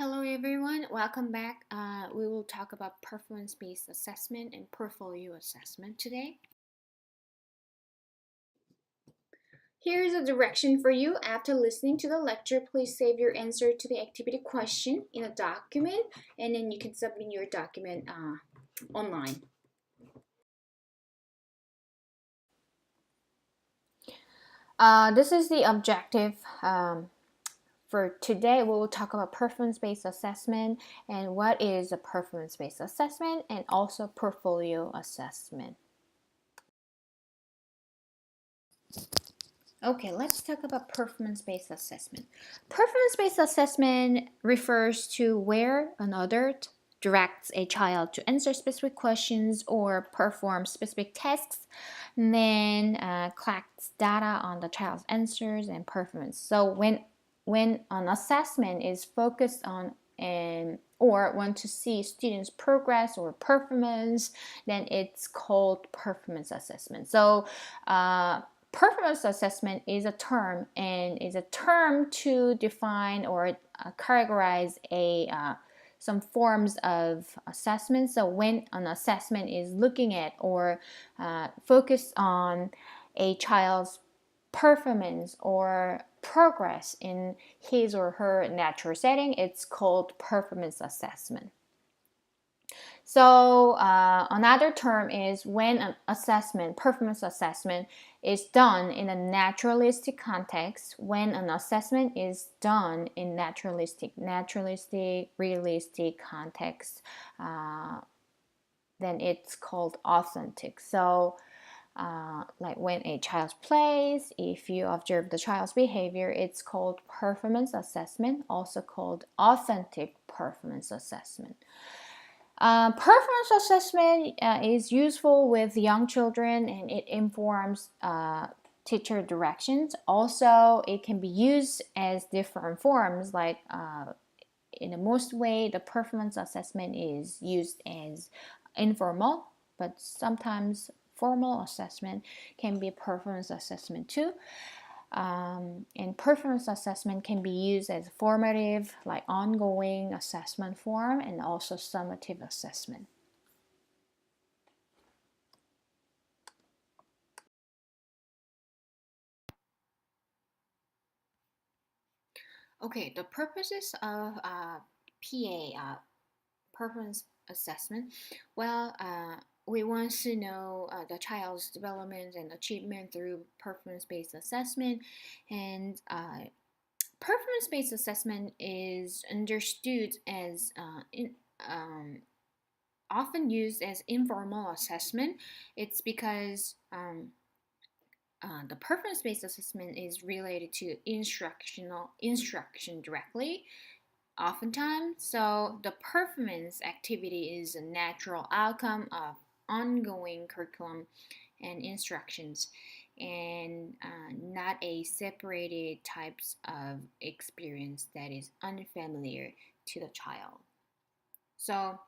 Hello everyone, welcome back. We will talk about performance-based assessment and portfolio assessment today. Here is a direction for you. After listening to the lecture, please save your answer to the activity question in a document and then you can submit your document online. This is the objective. For today, we will talk about performance-based assessment and what is a performance-based assessment and also portfolio assessment. Okay, let's talk about performance-based assessment. Performance-based assessment refers to where an adult directs a child to answer specific questions or perform specific tasks, and then collects data on the child's answers and performance. So when an assessment is focused on or want to see students' progress or performance, then it's called performance assessment. So performance assessment is a term to define or categorize some forms of assessment. So when an assessment is looking at or focused on a child's performance or progress in his or her natural setting, it's called performance assessment. So another term is when an assessment, performance assessment, is done in a naturalistic context. When an assessment is done in naturalistic, realistic context, then it's called authentic. So like when a child plays, if you observe the child's behavior, it's called performance assessment, also called authentic performance assessment. Performance assessment is useful with young children and it informs teacher directions. Also, it can be used as different forms, like in the most way, the performance assessment is used as informal, but sometimes formal assessment can be performance assessment too. And performance assessment can be used as formative, like ongoing assessment form, and also summative assessment. Okay, the purposes of PA, performance assessment. Well, we want to know the child's development and achievement through performance-based assessment, and performance-based assessment is understood as often used as informal assessment. It's because the performance-based assessment is related to instruction directly, oftentimes. So the performance activity is a natural outcome of ongoing curriculum and instructions, and not a separated types of experience that is unfamiliar to the child. So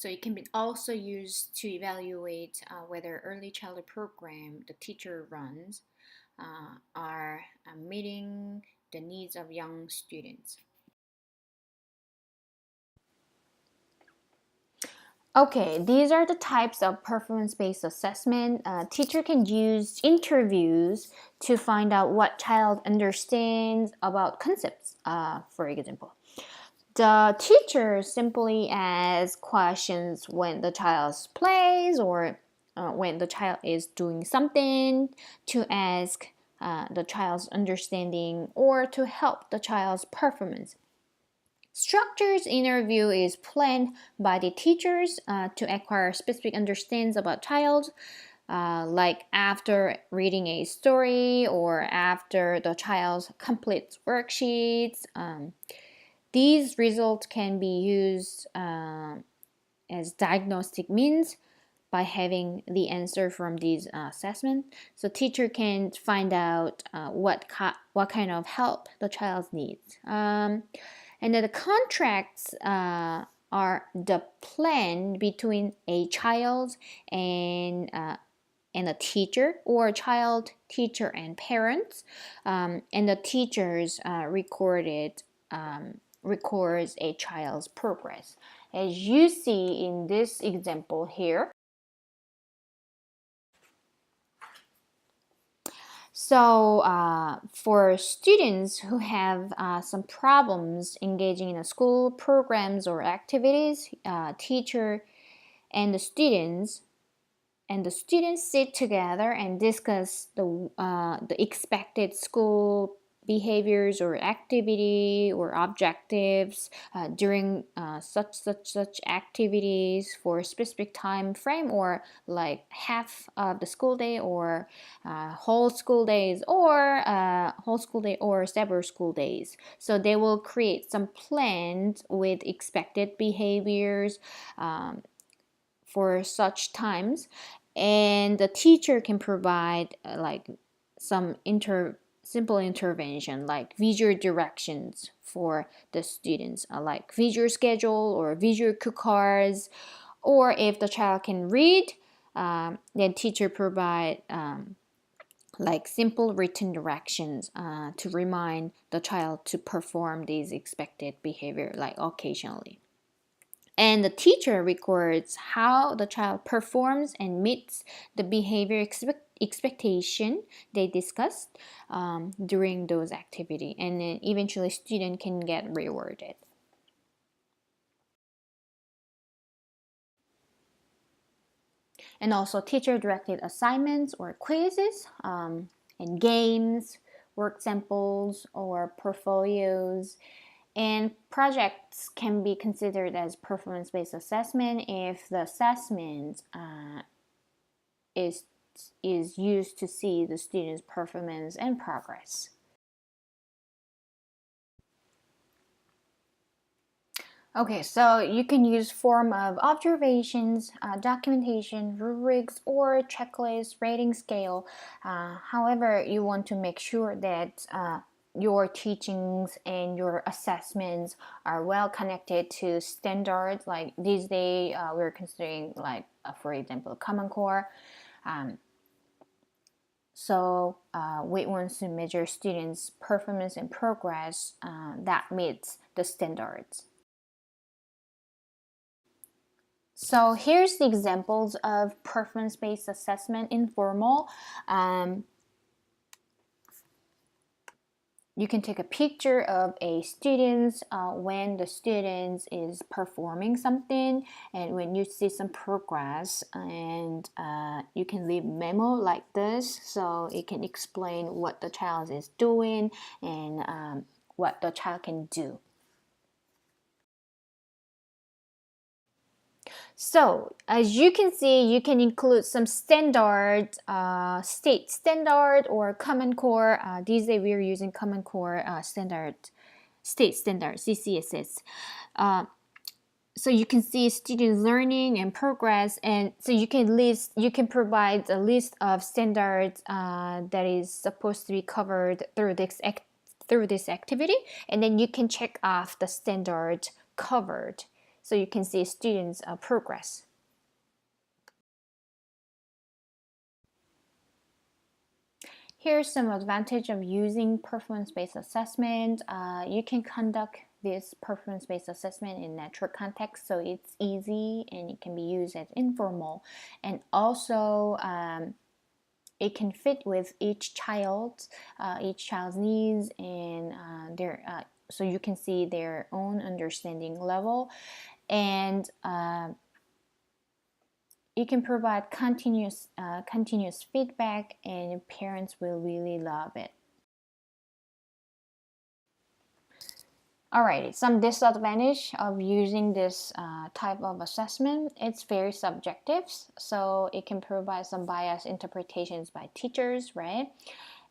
it can be also used to evaluate whether early childhood program the teacher runs are meeting the needs of young students. Okay, these are the types of performance-based assessment. Teacher can use interviews to find out what child understands about concepts, for example. The teacher simply asks questions when the child plays or when the child is doing something to ask the child's understanding or to help the child's performance. Structured interview is planned by the teachers to acquire specific understandings about child, like after reading a story or after the child completes worksheets. These results can be used as diagnostic means by having the answer from these assessments. So teacher can find out what kind of help the child needs. And then the contracts are the plan between a child and and a teacher, or child, teacher, and parents. And the teachers records a child's progress. As you see in this example here, so for students who have some problems engaging in a school programs or activities, teacher and the students sit together and discuss the expected school behaviors or activity or objectives during such activities for a specific time frame, or like half of the school day, or whole school days, or whole school day, or several school days. So they will create some plans with expected behaviors for such times, and the teacher can provide like some simple intervention like visual directions for the students, like visual schedule or visual cue cards, or if the child can read, then teacher provide like simple written directions to remind the child to perform these expected behavior like occasionally. And the teacher records how the child performs and meets the behavior expectation they discussed during those activity, and then eventually student can get rewarded. And also teacher directed assignments or quizzes, and games, work samples, or portfolios. And projects can be considered as performance-based assessment if the assessment is used to see the student's performance and progress. Okay, so you can use form of observations, documentation, rubrics, or checklist, rating scale. However, you want to make sure that your teachings and your assessments are well connected to standards. Like these days, we're considering like, for example, Common Core. So we want to measure students' performance and progress that meets the standards. So here's the examples of performance-based assessment informal. You can take a picture of a student when the student is performing something, and when you see some progress, and you can leave memo like this, so it can explain what the child is doing and what the child can do. So as you can see, you can include some standard, state standard or Common Core. These days we are using Common Core standard, state standard, CCSS. So you can see student learning and progress, and so you can provide a list of standards that is supposed to be covered through this activity, and then you can check off the standard covered, so you can see students' progress. Here's some advantage of using performance-based assessment. You can conduct this performance-based assessment in natural context, so it's easy and it can be used as informal. And also, it can fit with each child's needs and so you can see their own understanding level, and you can provide continuous feedback, and parents will really love it. Alrighty, some disadvantage of using this type of assessment. It's very subjective, so it can provide some biased interpretations by teachers, right?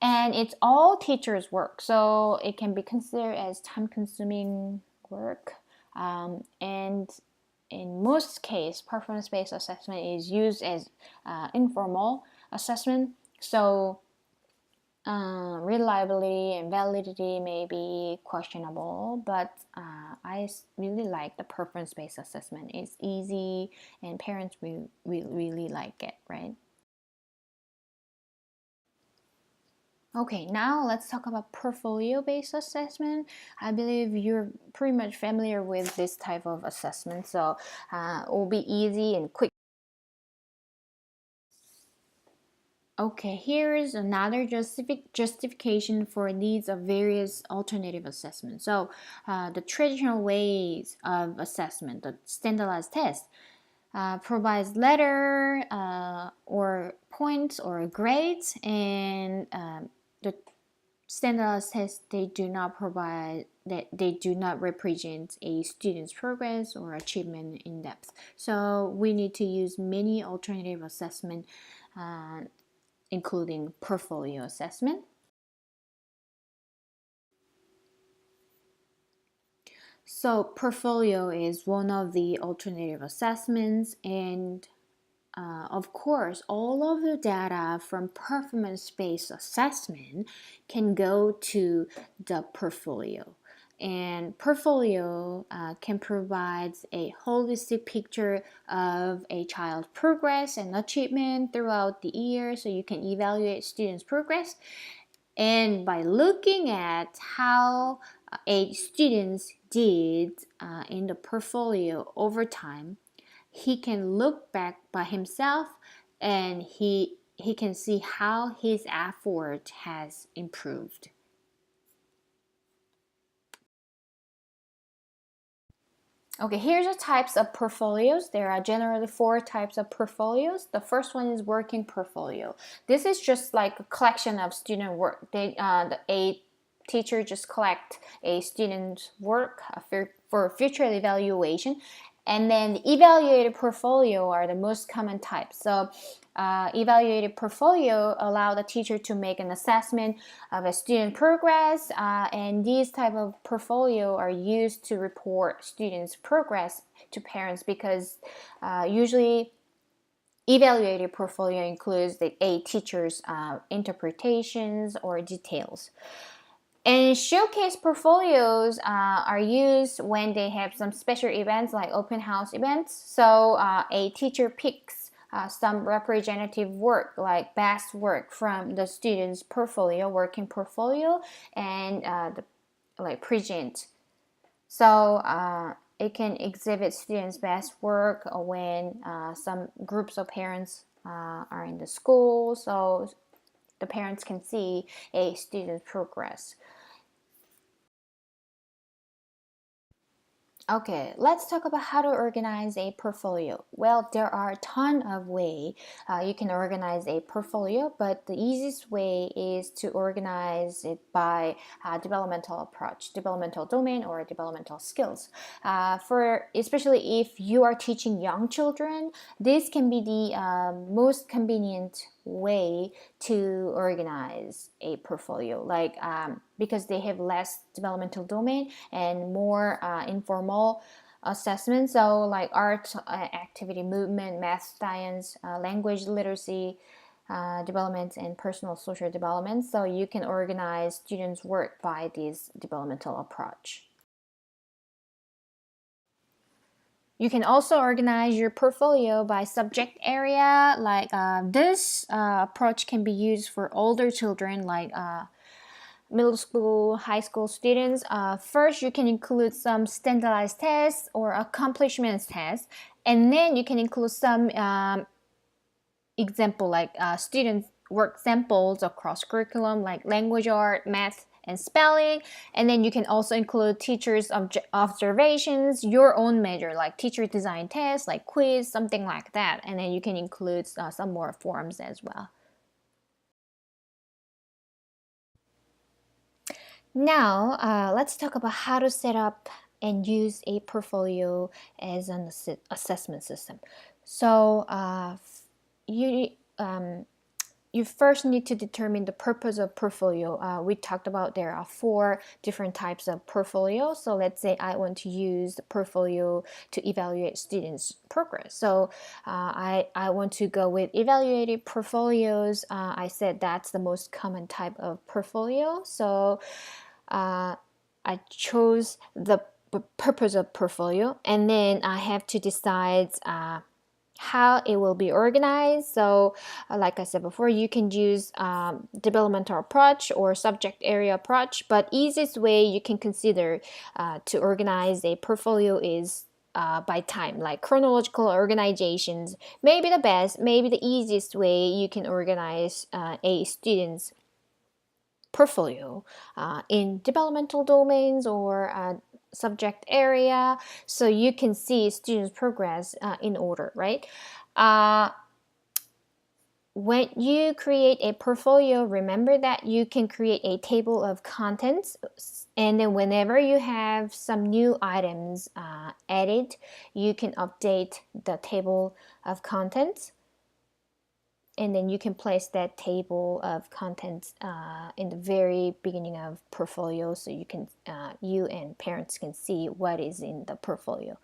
And it's all teachers' work, so it can be considered as time-consuming work. And in most cases, performance-based assessment is used as informal assessment, so reliability and validity may be questionable, but I really like the preference-based assessment. It's easy and parents will really like it, right? Okay, now let's talk about portfolio-based assessment. I believe you're pretty much familiar with this type of assessment, so it will be easy and quick. Okay, here is another justification for needs of various alternative assessments. So, the traditional ways of assessment, the standardized test, provides letter or points or grades, and the standardized tests they do not represent a student's progress or achievement in depth. So we need to use many alternative assessment, uh, including portfolio assessment. So portfolio is one of the alternative assessments, and of course, all of the data from performance-based assessment can go to the portfolio. And portfolio can provide a holistic picture of a child's progress and achievement throughout the year, so you can evaluate students' progress. And by looking at how a student did in the portfolio over time, he can look back by himself, and he can see how his effort has improved. Okay, here's the types of portfolios. There are generally four types of portfolios. The first one is working portfolio. This is just like a collection of student work. A teacher just collect a student's work for future evaluation, and then the evaluated portfolio are the most common types. So evaluated portfolio allow the teacher to make an assessment of a student progress, and these type of portfolio are used to report students progress to parents, because usually evaluated portfolio includes a teacher's interpretations or details. And showcase portfolios are used when they have some special events like open house events. So a teacher picks some representative work, like best work from the student's portfolio, working portfolio, and like present. So it can exhibit students' best work when some groups of parents are in the school, so the parents can see a student's progress. Okay, let's talk about how to organize a portfolio. Well, there are a ton of ways you can organize a portfolio, but the easiest way is to organize it by developmental approach, developmental domain, or developmental skills. For especially if you are teaching young children, this can be the most convenient way to organize a portfolio, like because they have less developmental domain and more informal assessment. So like art, activity, movement, math, science, language literacy development, and personal social development. So you can organize students' work by this developmental approach. You can also organize your portfolio by subject area. Like this approach can be used for older children, like middle school, high school students. First, you can include some standardized tests or accomplishments tests, and then you can include some example, like students work samples across curriculum, like language art, math, and spelling. And then you can also include teachers' observations, your own measure, like teacher design tests, like quiz, something like that. And then you can include some more forms as well. Now, let's talk about how to set up and use a portfolio as an assessment system. So, you you first need to determine the purpose of portfolio. We talked about there are four different types of portfolio. So let's say I want to use the portfolio to evaluate students' progress. So I want to go with evaluated portfolios. I said that's the most common type of portfolio. So I chose the purpose of portfolio, and then I have to decide how it will be organized. So like I said before, you can use developmental approach or subject area approach, but easiest way you can consider to organize a portfolio is by time, like chronological organizations. Maybe the best, maybe the easiest way you can organize a student's portfolio in developmental domains or subject area, so you can see students' progress in order, right? When you create a portfolio, remember that you can create a table of contents, and then whenever you have some new items added, you can update the table of contents, and then you can place that table of contents in the very beginning of portfolio, so you and parents can see what is in the portfolio.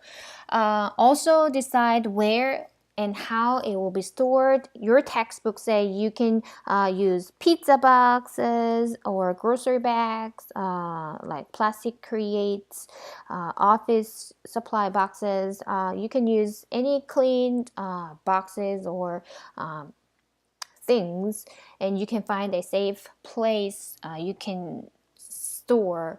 Also decide where and how it will be stored. Your textbook say you can use pizza boxes or grocery bags, like plastic crates, office supply boxes. You can use any clean boxes or things, and you can find a safe place you can store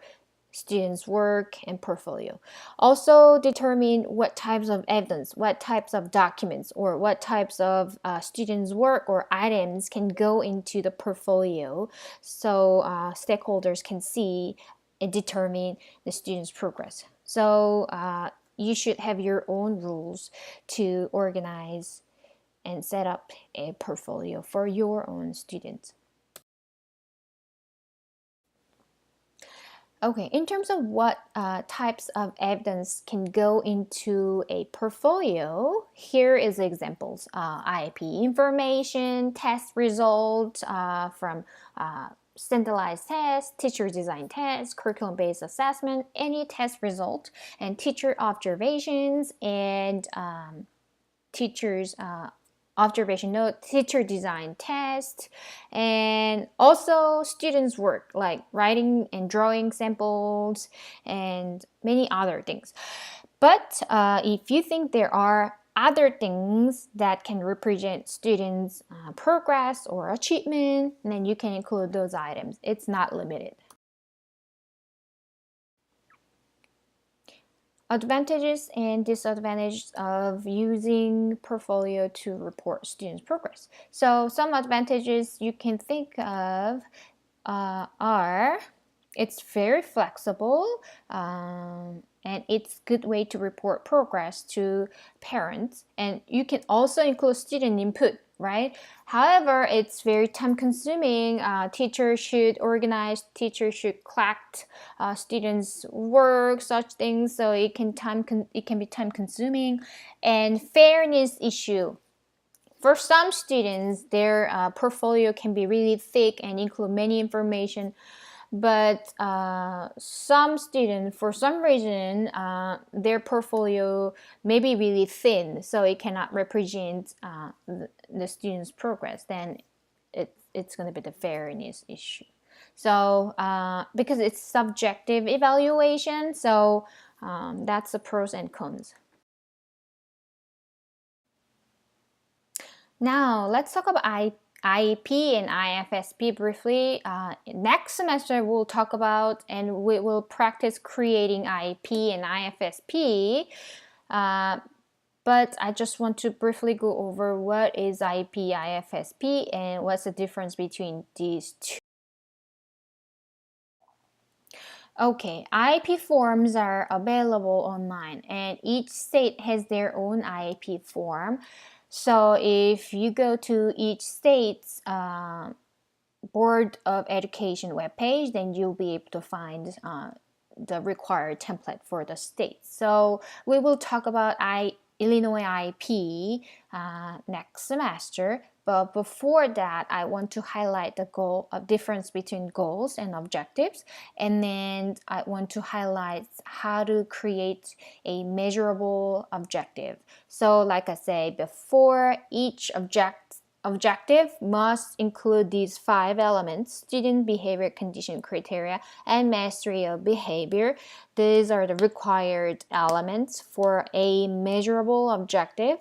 students' work and portfolio. Also determine what types of evidence, what types of documents, or what types of students' work or items can go into the portfolio, so stakeholders can see and determine the students' progress. So you should have your own rules to organize and set up a portfolio for your own students. Okay, in terms of what types of evidence can go into a portfolio, here is examples. IEP information, test results from standardized tests, teacher design tests, curriculum-based assessment, any test result, and teacher observations, and teachers observation note, teacher design test, and also students' work like writing and drawing samples and many other things. But if you think there are other things that can represent students' progress or achievement, then you can include those items. It's not limited. Advantages and disadvantages of using portfolio to report students' progress. So some advantages you can think of are it's very flexible, and it's a good way to report progress to parents, and you can also include student input, right? However, it's very time consuming. Teachers should organize, teachers should collect students' work, such things, so it can be time consuming. And fairness issue. For some students, their portfolio can be really thick and include many information, but some students, for some reason, their portfolio may be really thin, so it cannot represent the student's progress. Then it's going to be the fairness issue. So because it's subjective evaluation, so that's the pros and cons. Now let's talk about IEP and IFSP briefly. Next semester we'll talk about and we will practice creating IEP and IFSP. But I just want to briefly go over what is IEP, IFSP, and what's the difference between these two. Okay, IEP forms are available online, and each state has their own IEP form. So if you go to each state's Board of Education webpage, then you'll be able to find the required template for the state. So we will talk about Illinois IEP next semester. But before that, I want to highlight the difference between goals and objectives, and then I want to highlight how to create a measurable objective. So like I say before, each objective must include these 5 elements: student behavior condition criteria and mastery of behavior. These are the required elements for a measurable objective.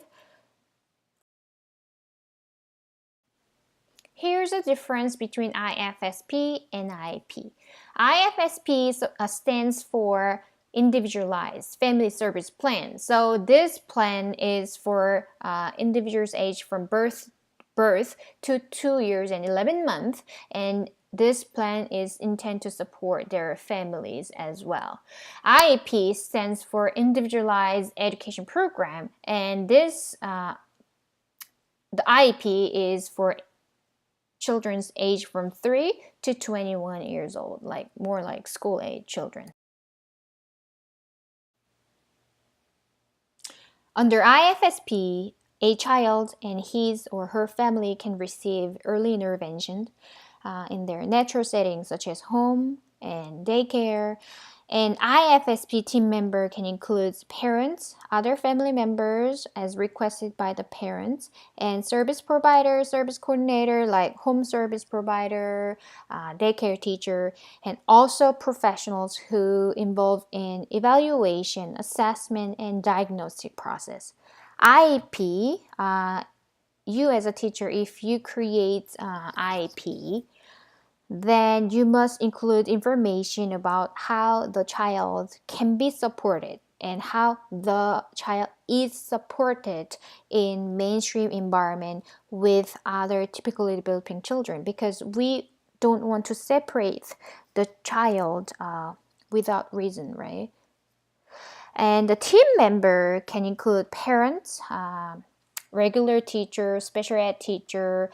Here's the difference between IFSP and IEP. IFSP stands for Individualized Family Service Plan. So this plan is for individuals aged from birth to 2 years and 11 months, and this plan is intended to support their families as well. IEP stands for Individualized Education Program, and the IEP is for children's age from 3 to 21 years old, like more like school age children. Under IFSP, a child and his or her family can receive early intervention in their natural settings such as home and daycare. An IFSP team member can include parents, other family members as requested by the parents, and service provider, service coordinator like home service provider, daycare teacher, and also professionals who involve in evaluation, assessment, and diagnostic process. IEP, you as a teacher, if you create IEP, then you must include information about how the child can be supported and how the child is supported in mainstream environment with other typically developing children, because we don't want to separate the child without reason, right? And the team member can include parents, regular teacher, special ed teacher,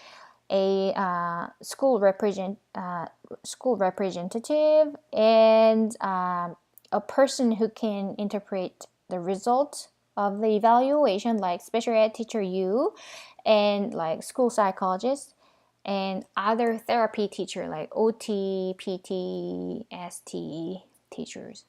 a school representative, and a person who can interpret the result of the evaluation, like special ed teacher you, and like school psychologist, and other therapy teacher like OT, PT, ST teachers.